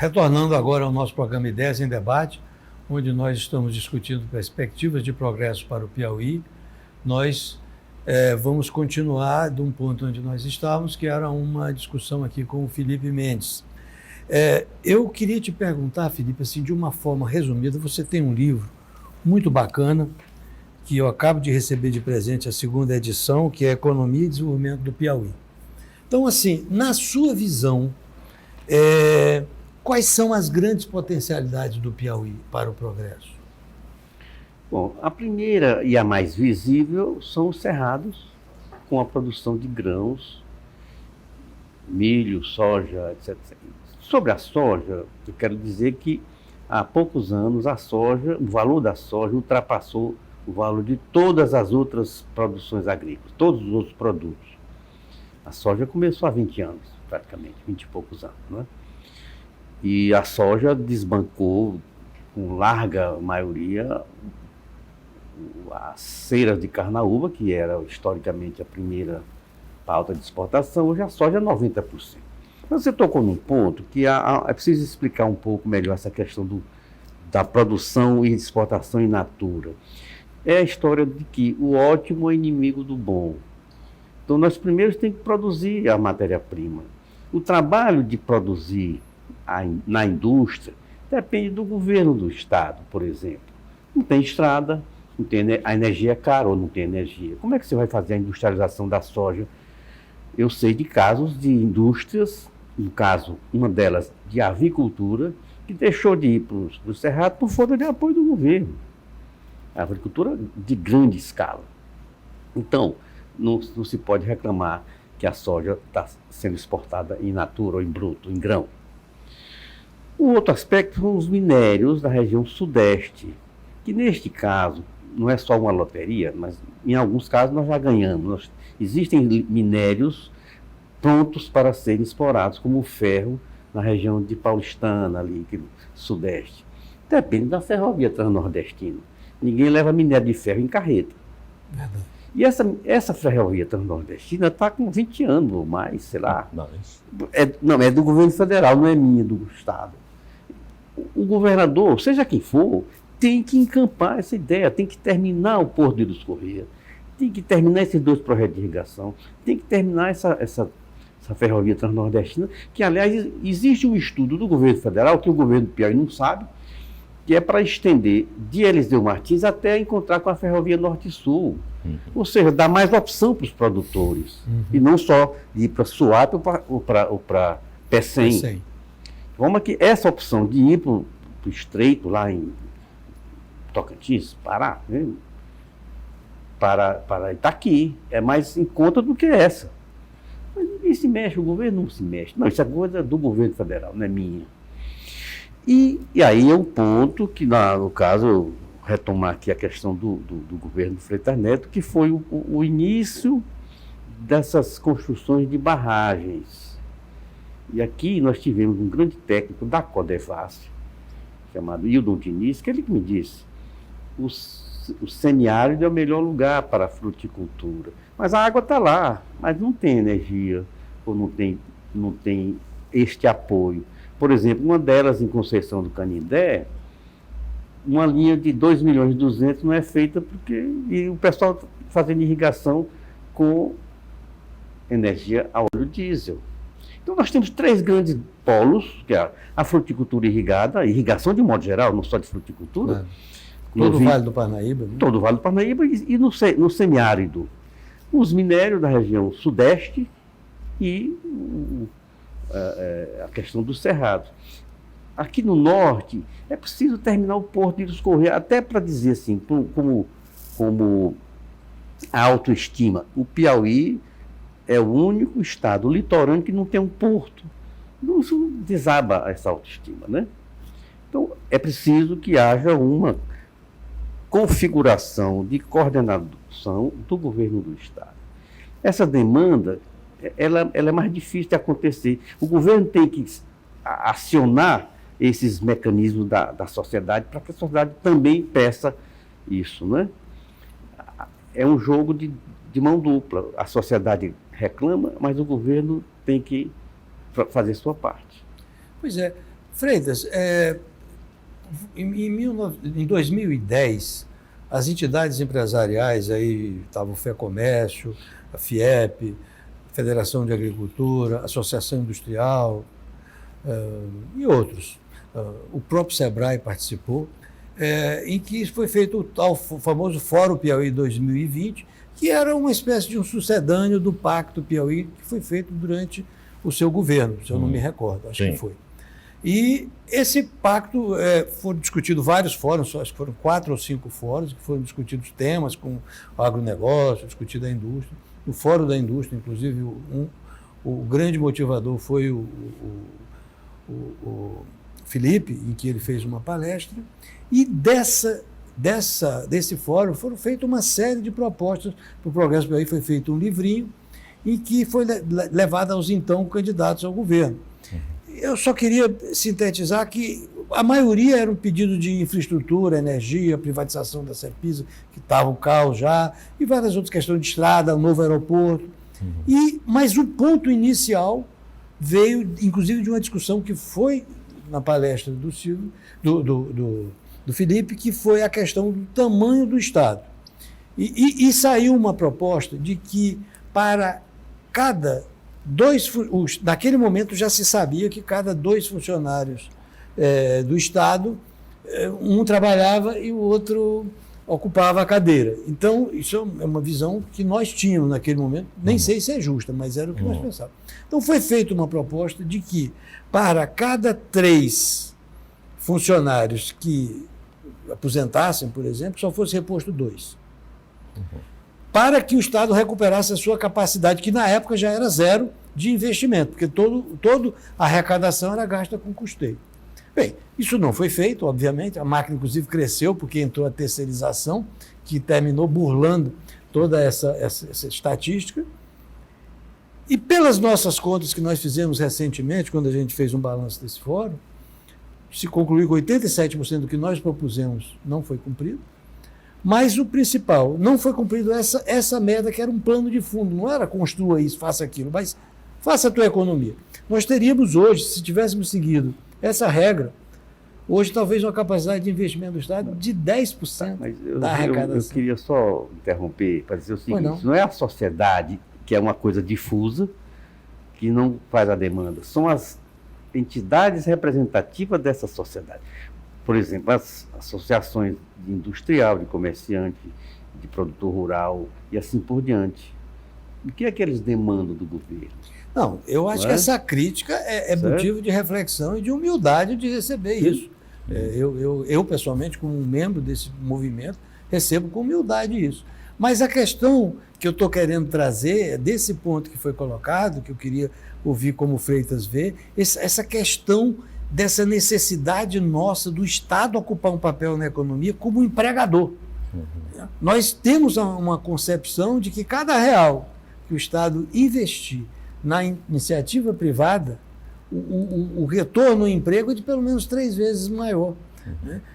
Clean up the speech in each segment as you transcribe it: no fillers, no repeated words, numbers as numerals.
Retornando agora ao nosso programa Ideias em Debate, onde nós estamos discutindo perspectivas de progresso para o Piauí, nós vamos continuar de um ponto onde nós estávamos, que era uma discussão aqui com o Felipe Mendes. Eu queria te perguntar, Felipe, assim, de uma forma resumida, você tem um livro muito bacana, que eu acabo de receber de presente a segunda edição, que é Economia e Desenvolvimento do Piauí. Então, assim, na sua visão, quais são as grandes potencialidades do Piauí para o progresso? Bom, a primeira e a mais visível são os cerrados, com a produção de grãos, milho, soja, etc. Sobre a soja, eu quero dizer que há poucos anos o valor da soja ultrapassou o valor de todas as outras produções agrícolas, todos os outros produtos. A soja começou há 20 anos, praticamente, 20 e poucos anos, né? E a soja desbancou, com larga maioria, as ceiras de carnaúba, que era historicamente a primeira pauta de exportação. Hoje a soja é 90%. Mas você tocou num ponto que é preciso explicar um pouco melhor essa questão da produção e exportação in natura. É a história de que o ótimo é inimigo do bom. Então nós primeiro temos que produzir a matéria-prima. O trabalho de produzir na indústria depende do governo do estado, por exemplo. Não tem estrada, não tem, a energia é cara ou não tem energia. Como é que você vai fazer a industrialização da soja? Eu sei de casos de indústrias, no caso, uma delas de avicultura, que deixou de ir para o cerrado por falta de apoio do governo. A agricultura de grande escala. Então, não se pode reclamar que a soja está sendo exportada in natura ou em bruto, em grão. O outro aspecto são os minérios da região sudeste, que neste caso não é só uma loteria, mas em alguns casos nós já ganhamos. Existem minérios prontos para serem explorados, como o ferro na região de Paulistana, ali, sudeste. Depende da ferrovia transnordestina. Ninguém leva minério de ferro em carreta. Verdade. E essa ferrovia transnordestina está com 20 anos ou mais, sei lá. Não, é do governo federal, não é minha, do estado. O governador, seja quem for, tem que encampar essa ideia, tem que terminar o Porto de Ilha Corrêa, tem que terminar esses 2 projetos de irrigação, tem que terminar essa ferrovia transnordestina, que, aliás, existe um estudo do governo federal, que o governo do Piauí não sabe, que é para estender de Eliseu Martins até encontrar com a ferrovia Norte-Sul. Ou seja, dar mais opção para os produtores. E não só de ir para Suape ou para Pecém. De forma que essa opção de ir para o Estreito, lá em Tocantins, Pará, né? para Itaqui, é mais em conta do que essa. Mas ninguém se mexe, o governo não se mexe. Não, isso é coisa do governo federal, não é minha. E aí é um ponto que, no caso, eu retomar aqui a questão do governo Freitas Neto, que foi o início dessas construções de barragens. E aqui nós tivemos um grande técnico da Codevasf, chamado Hildon Diniz, que ele me disse: o semiárido é o melhor lugar para a fruticultura. Mas a água está lá, mas não tem energia, ou não tem este apoio. Por exemplo, uma delas em Conceição do Canindé, uma linha de 2,2 milhões não é feita porque o pessoal fazendo irrigação com energia a óleo diesel. Então nós temos 3 grandes polos, que é a fruticultura irrigada, a irrigação de modo geral, não só de fruticultura. Todo o Vale do Parnaíba. Né? Todo o Vale do Parnaíba e no semiárido. Os minérios da região sudeste e a questão do cerrado. Aqui no norte, é preciso terminar o Porto de Ilha Corrêa, até para dizer assim, como a autoestima. O Piauí é o único estado litorâneo que não tem um porto. Isso desaba essa autoestima, né? Então, é preciso que haja uma configuração de coordenação do governo do estado. Essa demanda, ela é mais difícil de acontecer. O governo tem que acionar esses mecanismos da sociedade para que a sociedade também peça isso, né? É um jogo de mão dupla. A sociedade reclama, mas o governo tem que fazer sua parte. Pois é. Freitas, em 2010, as entidades empresariais, aí estava o FEComércio, a FIEP, Federação de Agricultura, Associação Industrial e outros. O próprio SEBRAE participou, em que foi feito o tal famoso Fórum Piauí 2020, que era uma espécie de um sucedâneo do Pacto Piauí, que foi feito durante o seu governo, se eu não me recordo, acho que foi. E esse pacto, foram discutidos vários fóruns, acho que foram 4 ou 5 fóruns, que foram discutidos temas com o agronegócio, discutida a indústria. No Fórum da Indústria, inclusive, o grande motivador foi o Felipe, em que ele fez uma palestra, e desse fórum foram feitas uma série de propostas para o Progresso Piauí. Foi feito um livrinho em que foi levado aos então candidatos ao governo. Eu só queria sintetizar que a maioria era um pedido de infraestrutura, energia, privatização da Serpisa, que estava o caos já, e várias outras questões de estrada, um novo aeroporto. Mas o ponto inicial veio, inclusive, de uma discussão que foi na palestra do Silvio, do Felipe, que foi a questão do tamanho do Estado. E saiu uma proposta de que para cada naquele momento já se sabia que cada 2 funcionários do Estado, um trabalhava e o outro ocupava a cadeira. Então, isso é uma visão que nós tínhamos naquele momento, nem sei se é justa, mas era o que nós pensávamos. Então, foi feita uma proposta de que, para cada 3 funcionários que aposentassem, por exemplo, só fosse reposto 2. Para que o Estado recuperasse a sua capacidade, que na época já era 0 de investimento, porque toda a arrecadação era gasta com custeio. Bem, isso não foi feito, obviamente, a máquina inclusive cresceu porque entrou a terceirização, que terminou burlando toda essa estatística. E pelas nossas contas que nós fizemos recentemente, quando a gente fez um balanço desse fórum, se concluiu que 87% do que nós propusemos não foi cumprido. Mas o principal, não foi cumprido essa meta, que era um plano de fundo, não era construa isso, faça aquilo, mas faça a tua economia. Nós teríamos hoje, se tivéssemos seguido essa regra, hoje talvez uma capacidade de investimento do Estado de 10% da arrecadação. Eu queria só interromper para dizer o seguinte, não é a sociedade, que é uma coisa difusa, que não faz a demanda, são as entidades representativas dessa sociedade. Por exemplo, as associações de industrial, de comerciante, de produtor rural e assim por diante. O que é que eles demandam do governo? Não, eu acho que essa crítica é motivo de reflexão e de humildade de receber isso. Eu, pessoalmente, como um membro desse movimento, recebo com humildade isso. Mas a questão que eu estou querendo trazer, desse ponto que foi colocado, que eu queria ouvir como Freitas vê, essa questão dessa necessidade nossa do Estado ocupar um papel na economia como empregador. Nós temos uma concepção de que cada real que o Estado investir na iniciativa privada, o retorno ao emprego é de pelo menos 3 vezes maior.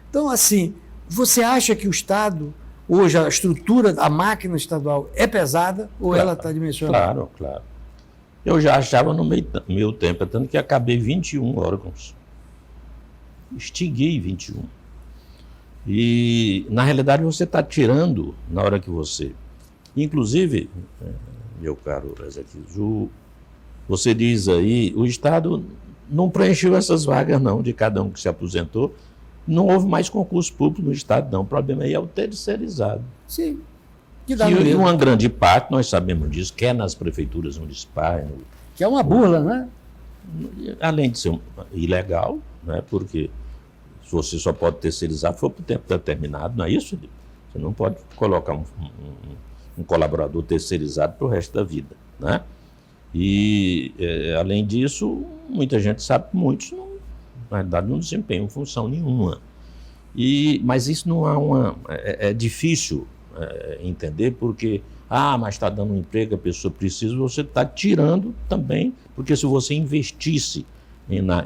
Então, assim, você acha que o Estado, hoje, a estrutura, a máquina estadual é pesada ou ela está dimensionada? Claro. Eu já achava no meu tempo, tanto que acabei 21 órgãos. Extingui 21. E, na realidade, você está tirando, na hora que você... Inclusive, meu caro Ezequiel, você diz aí, o Estado não preencheu essas vagas, não, de cada um que se aposentou. Não houve mais concurso público no Estado, não. O problema aí é o terceirizado. Sim. E uma grande parte, nós sabemos disso, quer nas prefeituras municipais... Que é uma burla, né? Além de ser ilegal, né? Porque se você só pode terceirizar se for por tempo determinado, não é isso, Felipe? Você não pode colocar um colaborador terceirizado para o resto da vida, né? E, além disso, muita gente sabe que muitos, na verdade, não desempenham função nenhuma. Mas isso não há é difícil entender, porque, mas está dando um emprego, a pessoa precisa, você está tirando também, porque se você investisse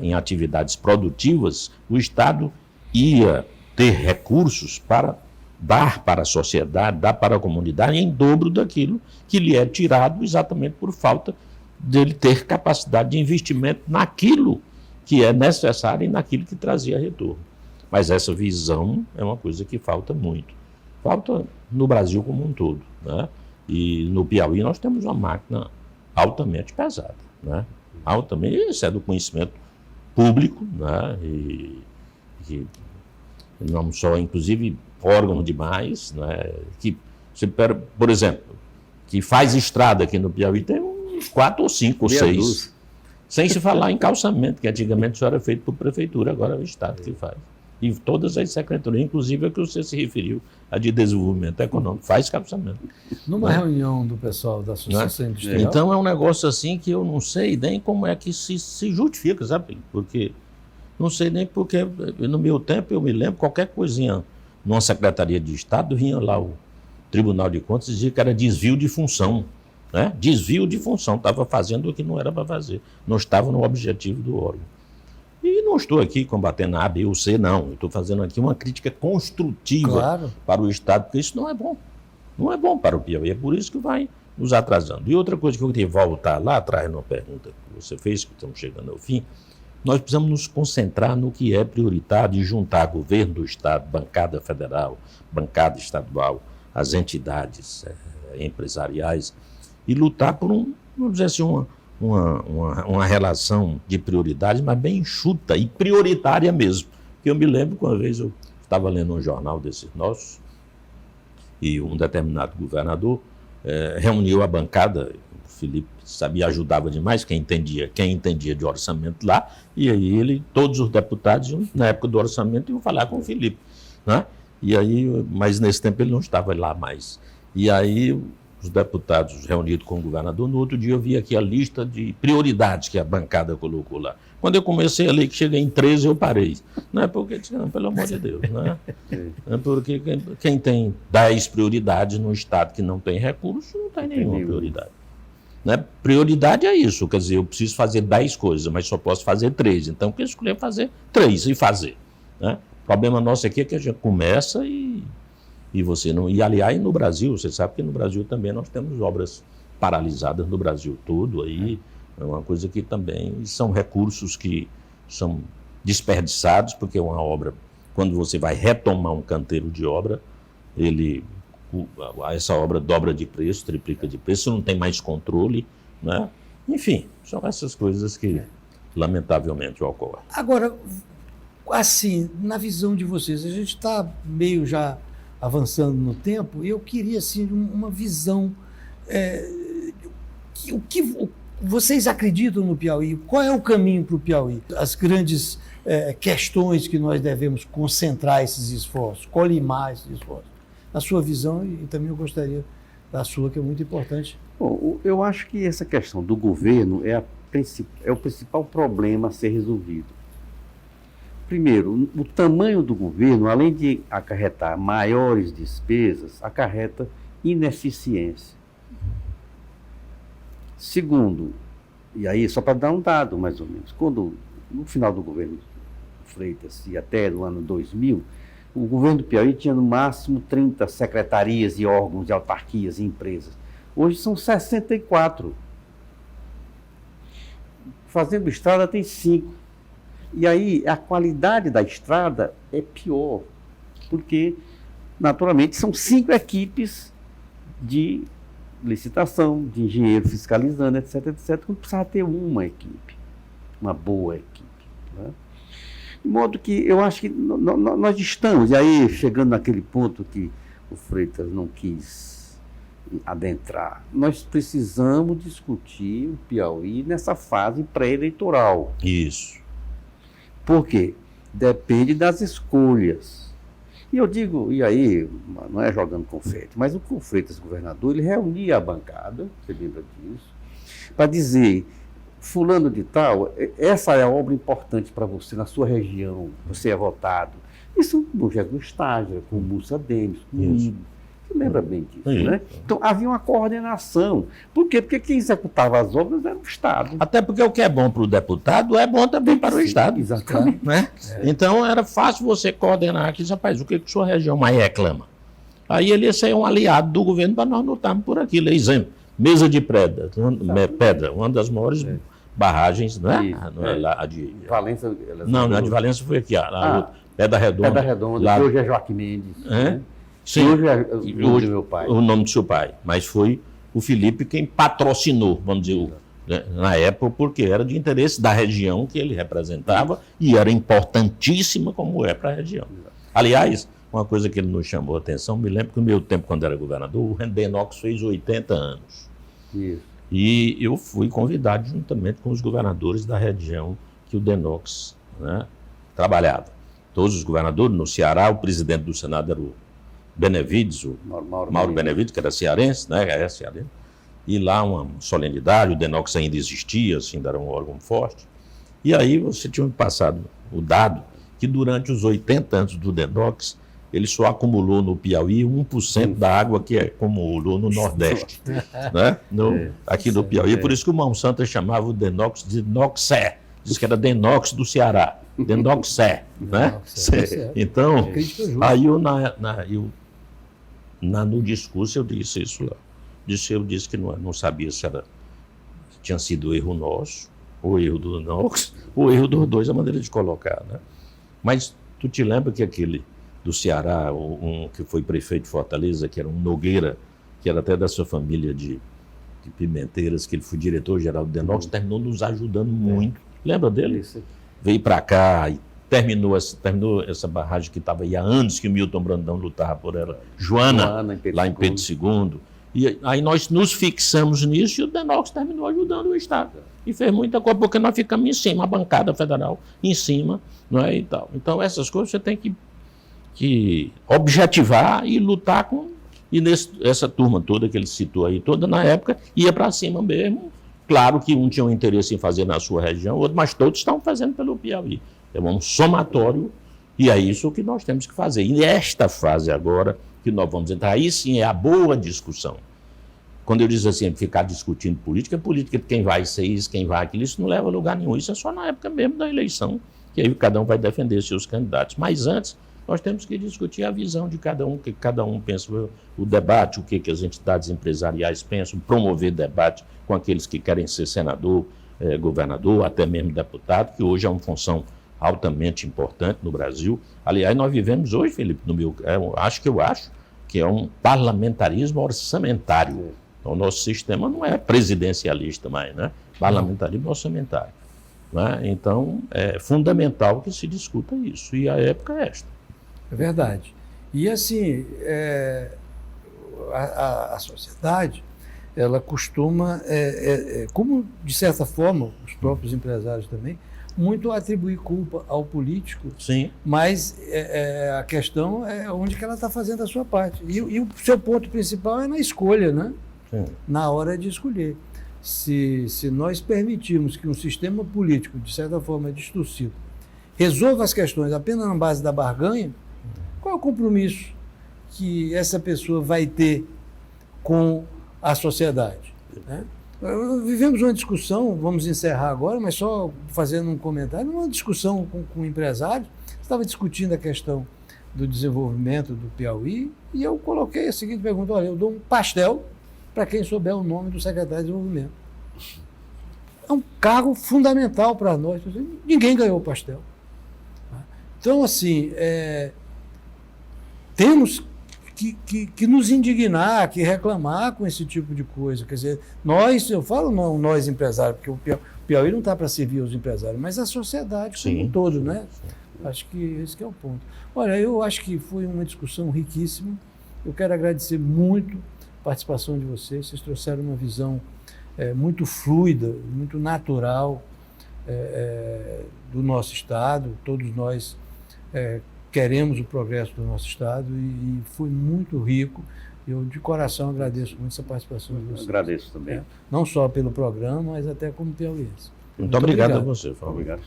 em atividades produtivas, o Estado ia ter recursos para dar para a sociedade, dar para a comunidade em dobro daquilo que lhe é tirado exatamente por falta dele ter capacidade de investimento naquilo que é necessária e naquilo que trazia retorno. Mas essa visão é uma coisa que falta muito. Falta no Brasil como um todo, né? E no Piauí nós temos uma máquina altamente pesada, né? Altamente, isso é do conhecimento público, né? E não só, inclusive, órgão demais, né? Que, por exemplo, que faz estrada aqui no Piauí, tem uns 4 ou 5 ou 6. Sem se falar em calçamento, que antigamente só era feito por prefeitura, agora é o Estado que faz. E todas as secretarias, inclusive a que você se referiu, a de desenvolvimento econômico, faz calçamento. Numa reunião do pessoal da Associação Industrial... Então é um negócio assim que eu não sei nem como é que se justifica, sabe? Porque não sei nem porque, no meu tempo, eu me lembro, qualquer coisinha numa Secretaria de Estado, vinha lá o Tribunal de Contas e dizia que era desvio de função, né? Desvio de função, estava fazendo o que não era para fazer, não estava no objetivo do órgão. E não estou aqui combatendo a A, B ou C, não. Eu estou fazendo aqui uma crítica construtiva para o Estado, porque isso não é bom. Não é bom para o Piauí, é por isso que vai nos atrasando. E outra coisa que eu queria voltar lá atrás, numa pergunta que você fez, que estamos chegando ao fim, nós precisamos nos concentrar no que é prioritário e juntar governo do Estado, bancada federal, bancada estadual, as entidades empresariais e lutar por vamos dizer assim, uma relação de prioridades, mas bem enxuta e prioritária mesmo. Porque eu me lembro que uma vez eu estava lendo um jornal desses nossos e um determinado governador reuniu a bancada, o Felipe sabia, ajudava demais, quem entendia de orçamento lá, e aí todos os deputados, na época do orçamento, iam falar com o Felipe, né? E aí, mas nesse tempo ele não estava lá mais. E aí os deputados reunidos com o governador, no outro dia eu vi aqui a lista de prioridades que a bancada colocou lá. Quando eu comecei a ler que cheguei em 13, eu parei. Não é porque, não, pelo amor de Deus, né? É porque quem tem 10 prioridades no Estado que não tem recursos, não tem nenhuma prioridade. Né? Prioridade é isso, quer dizer, eu preciso fazer 10 coisas, mas só posso fazer 3. Então, eu quero escolher fazer 3 e fazer. Né? O problema nosso aqui é que a gente começa e você não... E, aliás, no Brasil, você sabe que no Brasil também nós temos obras paralisadas no Brasil todo, aí é uma coisa que também são recursos que são desperdiçados, porque é uma obra, quando você vai retomar um canteiro de obra, essa obra dobra de preço, triplica de preço, não tem mais controle, né? Enfim, são essas coisas que lamentavelmente ocorrem. Agora, assim, na visão de vocês, a gente está meio já avançando no tempo, e eu queria assim, uma visão. O que vocês acreditam no Piauí? Qual é o caminho para o Piauí? As grandes questões que nós devemos concentrar esses esforços, colimar esses esforços. Na sua visão, e também eu gostaria da sua, que é muito importante. Bom, eu acho que essa questão do governo é o principal problema a ser resolvido. Primeiro, o tamanho do governo, além de acarretar maiores despesas, acarreta ineficiência. Segundo, e aí só para dar um dado mais ou menos, quando no final do governo Freitas e até no ano 2000, o governo do Piauí tinha no máximo 30 secretarias e órgãos de autarquias e empresas. Hoje são 64. Fazendo estrada tem 5. E aí a qualidade da estrada é pior, porque naturalmente são 5 equipes de licitação, de engenheiro fiscalizando, etc, quando precisava ter uma equipe, uma boa equipe, né? De modo que eu acho que nós estamos, e aí chegando naquele ponto que o Freitas não quis adentrar, nós precisamos discutir o Piauí nessa fase pré-eleitoral. Isso. Por quê? Depende das escolhas. E eu digo, e aí, não é jogando confete, mas o Freitas, governador, ele reunia a bancada, você lembra disso, para dizer: fulano de tal, essa é a obra importante para você, na sua região, você é votado. Isso no Jesus Estágio, com o Mussa Demes, comigo. Você lembra bem disso, né? Então havia uma coordenação. Por quê? Porque quem executava as obras era o Estado. Até porque o que é bom para o deputado é bom também para o Estado. Exatamente. Né? Então era fácil você coordenar aqui, rapaz, o que sua região mais reclama? Aí ele ia ser um aliado do governo para nós lutarmos por aquilo. Exemplo, mesa de pedra, uma das maiores barragens, não é? Isso, Não é lá a de... Valença. Não, a de Valença foi aqui, Pedra Redonda. Pedra Redonda, lá... que hoje é Joaquim Mendes. É? Né? Sim. Hoje é o nome do meu pai. O nome do seu pai. Mas foi o Felipe quem patrocinou, vamos dizer, na época, porque era de interesse da região que ele representava e era importantíssima como é para a região. Aliás, uma coisa que ele nos chamou a atenção, me lembro que no meu tempo, quando era governador, o Denox fez 80 anos. Isso. E eu fui convidado juntamente com os governadores da região que o Denox, né, trabalhava. Todos os governadores, no Ceará, o presidente do Senado era o Benevides, o Mauro Benevides, que era cearense, né, é cearense. E lá uma solenidade, o Denox ainda existia, assim, ainda era um órgão forte. E aí você tinha passado o dado que durante os 80 anos do Denox, ele só acumulou no Piauí 1% da água que acumulou no Nordeste. Né? Aqui no Piauí, por isso que o Monsanto chamava o Denox de Noxé. Diz que era Denox do Ceará. Denoxé. Né? Então, aí no discurso eu disse isso lá. Eu disse que não sabia se tinha sido erro nosso, ou erro do Denox, ou erro dos dois, a maneira de colocar. Né? Mas tu te lembra que aquele do Ceará, que foi prefeito de Fortaleza, que era um Nogueira, que era até da sua família de Pimenteiras, que ele foi diretor-geral do Denox, terminou nos ajudando muito. Lembra dele? Isso. Veio para cá e terminou essa barragem que estava aí há anos que o Milton Brandão lutava por ela, Joana lá em Pedro II. E aí nós nos fixamos nisso e o Denox terminou ajudando o Estado. E fez muita coisa, porque nós ficamos em cima, a bancada federal em cima, não é, e tal. Então essas coisas você tem que objetivar e lutar com. E essa turma toda que ele citou aí, toda na época, ia para cima mesmo. Claro que um tinha um interesse em fazer na sua região, outro, mas todos estão fazendo pelo Piauí. É um somatório e é isso que nós temos que fazer. E esta fase agora que nós vamos entrar, aí sim é a boa discussão. Quando eu digo assim, ficar discutindo política de quem vai ser isso, quem vai aquilo, isso não leva a lugar nenhum. Isso é só na época mesmo da eleição, que aí cada um vai defender seus candidatos. Mas antes, nós temos que discutir a visão de cada um, o que cada um pensa, o debate, o que as entidades empresariais pensam, promover debate com aqueles que querem ser senador, governador, até mesmo deputado, que hoje é uma função altamente importante no Brasil. Aliás, nós vivemos hoje, Felipe, eu acho que é um parlamentarismo orçamentário. Então, o nosso sistema não é presidencialista mais, né? Parlamentarismo orçamentário. Né? Então, é fundamental que se discuta isso, e a época é esta. É verdade. E assim, a sociedade, ela costuma, como de certa forma, os próprios empresários também, muito atribuir culpa ao político. Sim. Mas a questão é onde que ela está fazendo a sua parte. E o seu ponto principal é na escolha, né? Sim. Na hora de escolher. Se nós permitirmos que um sistema político, de certa forma distorcido, resolva as questões apenas na base da barganha, qual é o compromisso que essa pessoa vai ter com a sociedade? Né? Vivemos uma discussão, vamos encerrar agora, mas só fazendo um comentário, uma discussão com empresários. Estava discutindo a questão do desenvolvimento do Piauí e eu coloquei a seguinte pergunta: olha, eu dou um pastel para quem souber o nome do secretário de desenvolvimento. É um cargo fundamental para nós. Ninguém ganhou o pastel. Então, assim, temos que nos indignar, que reclamar com esse tipo de coisa. Quer dizer, eu falo nós empresários, porque o Piauí não está para servir os empresários, mas a sociedade como um todo, né? Acho que esse que é o ponto. Olha, eu acho que foi uma discussão riquíssima. Eu quero agradecer muito a participação de vocês. Vocês trouxeram uma visão muito fluida, muito natural do nosso Estado. Todos nós queremos o progresso do nosso Estado e foi muito rico. Eu, de coração, agradeço muito essa participação de vocês. Agradeço também. Não só pelo programa, mas até como piauiense. Muito obrigado a você. Obrigado.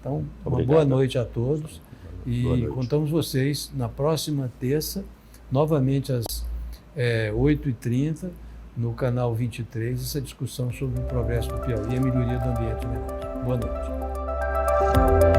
Então, uma boa noite a todos e contamos vocês na próxima terça, novamente às 8h30, no canal 23, essa discussão sobre o progresso do Piauí e a melhoria do ambiente de negócio. Boa noite.